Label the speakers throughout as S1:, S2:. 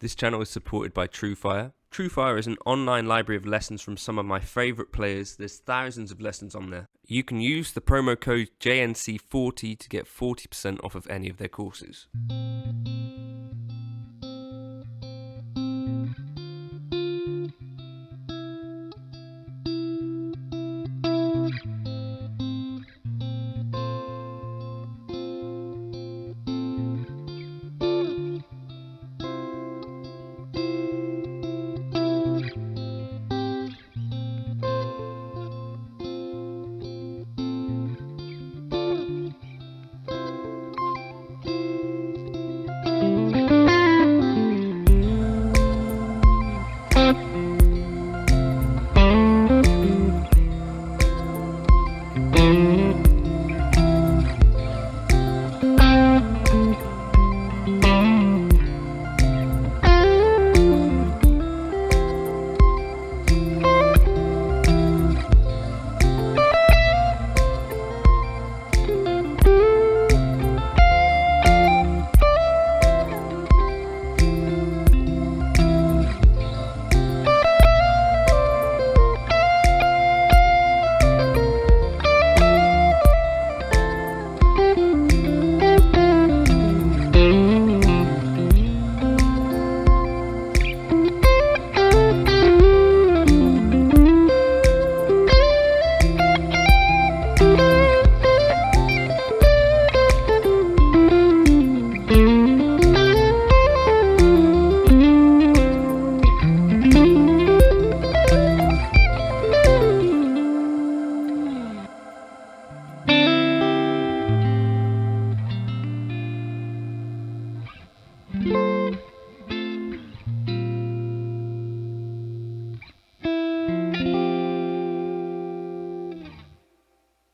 S1: This channel is supported by TrueFire. TrueFire is an online library of lessons from some of my favourite players. There's thousands of lessons on there. You can use the promo code JNC40 to get 40% off of any of their courses.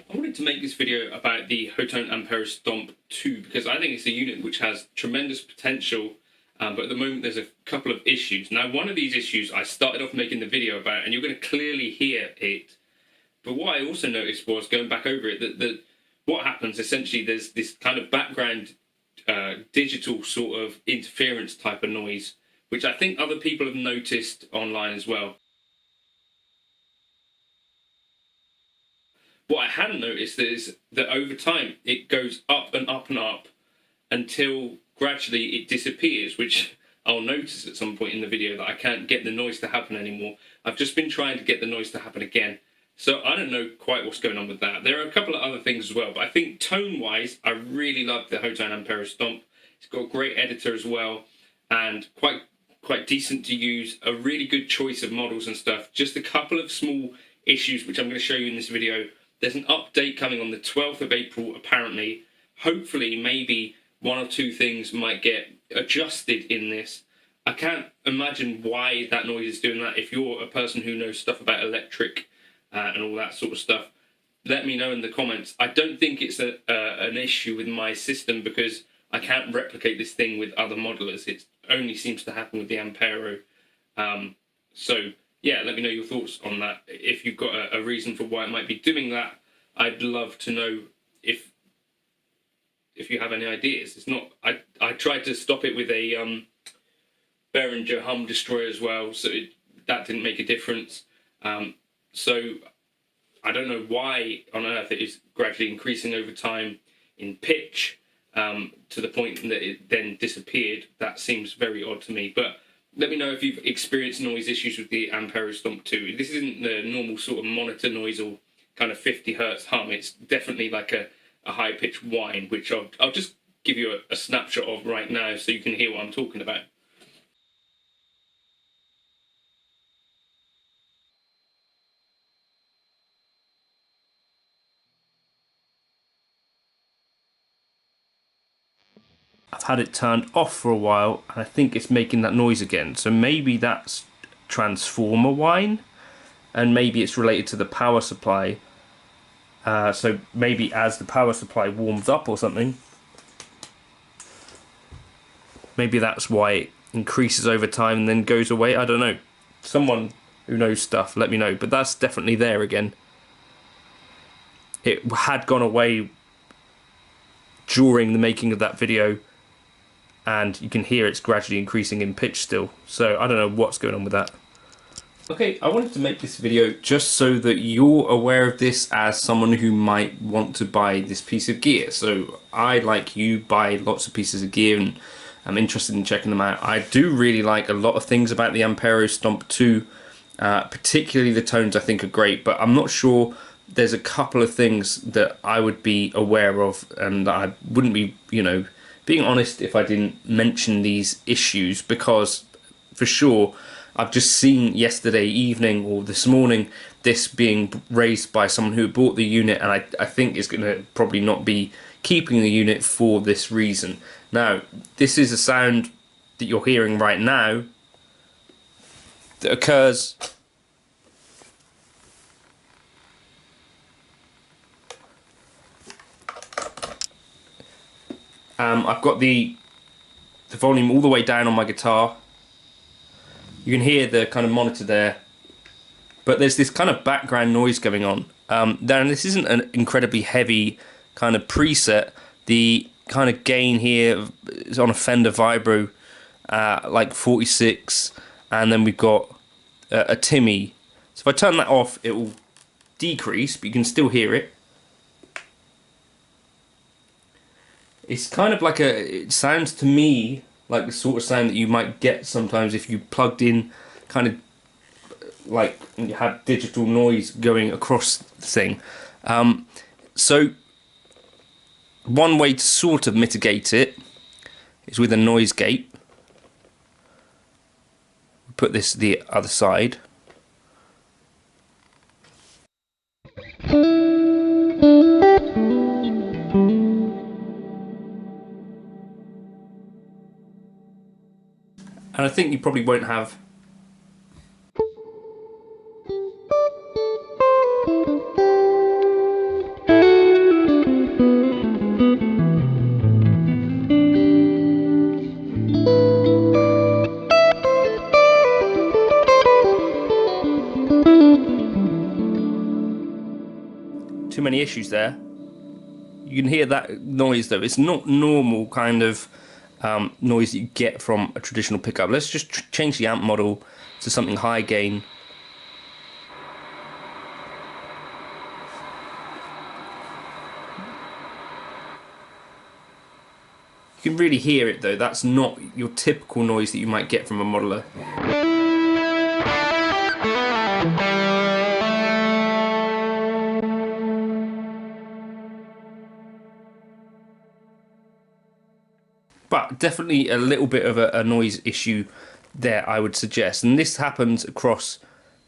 S2: I wanted to make this video about the Hotone Ampero Stomp 2 because I think it's a unit which has tremendous potential, but at the moment there's a couple of issues. Now, one of these issues I started off making the video about, and you're going to clearly hear it, but what I also noticed was, going back over it, that what happens essentially, there's this kind of background digital sort of interference type of noise, which I think other people have noticed online as well. What I hadn't noticed is that over time it goes up and up and up until gradually it disappears, which I'll notice at some point in the video that I can't get the noise to happen anymore. I've just been trying to get the noise to happen again. So I don't know quite what's going on with that. There are a couple of other things as well, but I think tone-wise, I really love the Hotone Ampero Stomp. It's got a great editor as well, and quite decent to use, a really good choice of models and stuff. Just a couple of small issues which I'm going to show you in this video. There's an update coming on the 12th of April, apparently. Hopefully, maybe one or two things might get adjusted in this. I can't imagine why that noise is doing that. If you're a person who knows stuff about electric and all that sort of stuff, let me know in the comments. I don't think it's an issue with my system because I can't replicate this thing with other modelers. It only seems to happen with the Ampero. So yeah, let me know your thoughts on that. If you've got a reason for why it might be doing that, I'd love to know if you have any ideas. It's not. I tried to stop it with a Behringer hum destroyer as well, so that didn't make a difference. So I don't know why on earth it is gradually increasing over time in pitch to the point that it then disappeared. That seems very odd to me, but let me know if you've experienced noise issues with the Ampero Stomp 2. This isn't the normal sort of monitor noise or kind of 50 hertz hum. It's definitely like a high-pitched whine, which I'll just give you a snapshot of right now so you can hear what I'm talking about.
S1: I've had it turned off for a while and I think it's making that noise again. So maybe that's transformer whine, and maybe it's related to the power supply. So maybe as the power supply warms up or something, maybe that's why it increases over time and then goes away. I don't know. Someone who knows stuff, let me know. But that's definitely there again. It had gone away during the making of that video, and you can hear it's gradually increasing in pitch still. So I don't know what's going on with that. Okay, I wanted to make this video just so that you're aware of this as someone who might want to buy this piece of gear. So I, like you, buy lots of pieces of gear and I'm interested in checking them out. I do really like a lot of things about the Ampero Stomp 2, particularly the tones I think are great, but I'm not sure. There's a couple of things that I would be aware of and I wouldn't be, being honest if I didn't mention these issues, because for sure I've just seen yesterday evening or this morning this being raised by someone who bought the unit, and I think is going to probably not be keeping the unit for this reason. Now, this is a sound that you're hearing right now that occurs I've got the volume all the way down on my guitar. You can hear the kind of monitor there, but there's this kind of background noise going on. Then this isn't an incredibly heavy kind of preset. The kind of gain here is on a Fender Vibro, like 46, and then we've got a Timmy. So if I turn that off, it will decrease, but you can still hear it. It's kind of like it sounds to me like the sort of sound that you might get sometimes if you plugged in kind of like you had digital noise going across the thing. So one way to sort of mitigate it is with a noise gate. Put this the other side. And I think you probably won't have too many issues there. You can hear that noise though. It's not normal kind of noise that you get from a traditional pickup. Let's just change the amp model to something high gain. You can really hear it though. That's not your typical noise that you might get from a modeler. But definitely a little bit of a noise issue there, I would suggest. And this happens across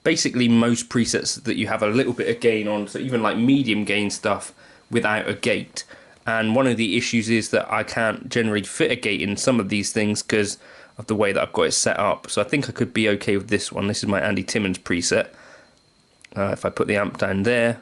S1: basically most presets that you have a little bit of gain on, so even like medium gain stuff without a gate. And one of the issues is that I can't generally fit a gate in some of these things because of the way that I've got it set up. So I think I could be okay with this one. This is my Andy Timmons preset. If I put the amp down there,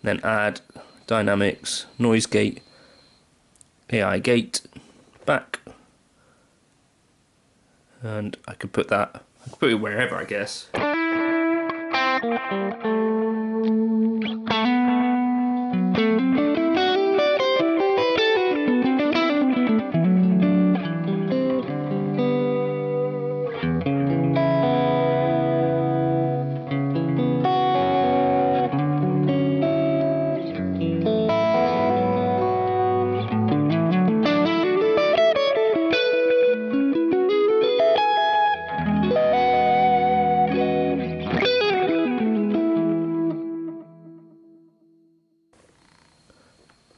S1: then add dynamics, noise gate, AI gate, back, and I could put that, I could put it wherever, I guess.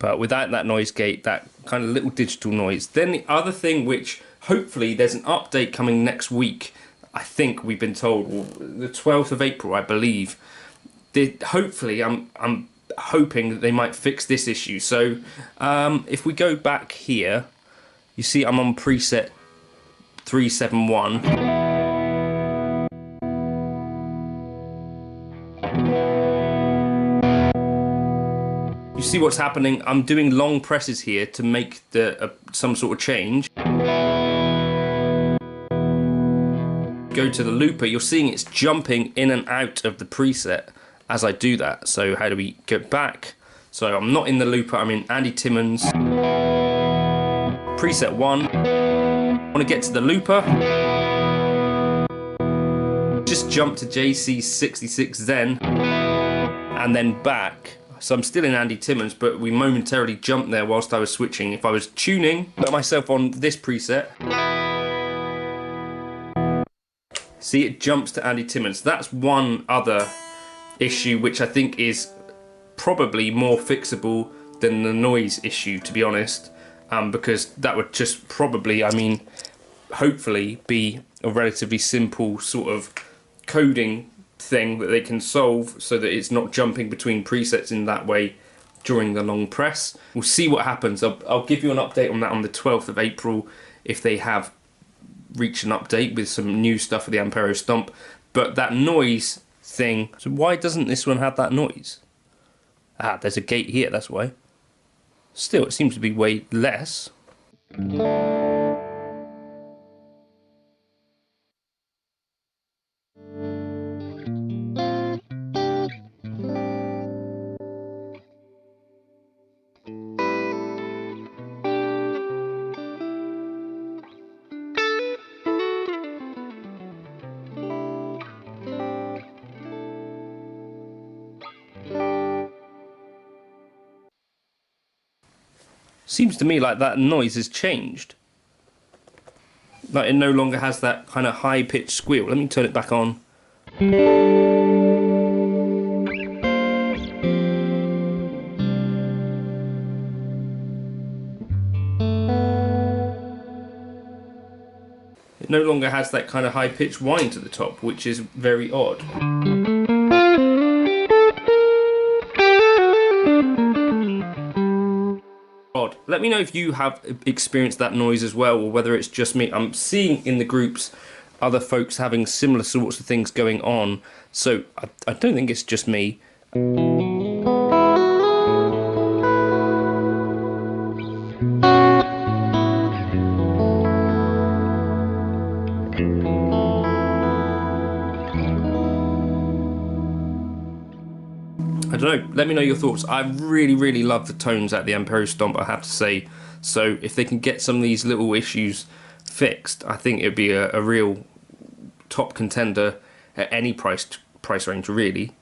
S1: But without that noise gate, that kind of little digital noise. Then the other thing, which hopefully there's an update coming next week, I think we've been told, well, the 12th of April, I believe. Hopefully, I'm hoping that they might fix this issue. So if we go back here, you see I'm on preset 371. You see what's happening? I'm doing long presses here to make some sort of change. Go to the looper, you're seeing it's jumping in and out of the preset as I do that. So how do we go back? So I'm not in the looper, I'm in Andy Timmons, preset 1. want to get to the looper. Just jump to JC66 then, and then back. So I'm still in Andy Timmons, but we momentarily jumped there whilst I was switching. If I was tuning, put myself on this preset. See, it jumps to Andy Timmons. That's one other issue which I think is probably more fixable than the noise issue, to be honest, because that would just probably, I mean, hopefully be a relatively simple sort of coding thing that they can solve so that it's not jumping between presets in that way during the long press. We'll see what happens. I'll give you an update on that on the 12th of April if they have reached an update with some new stuff for the Ampero Stomp. But that noise thing, so why doesn't this one have that noise? Ah, there's a gate here, that's why. Still, it seems to be way less. Seems to me like that noise has changed. Like it no longer has that kind of high-pitched squeal. Let me turn it back on. It no longer has that kind of high-pitched whine to the top, which is very odd. Let me know if you have experienced that noise as well, or whether it's just me. I'm seeing in the groups other folks having similar sorts of things going on, so I don't think it's just me. I don't know, let me know your thoughts. I really love the tones at the Ampero Stomp, I have to say. So if they can get some of these little issues fixed, I think it'd be a real top contender at any price range, really.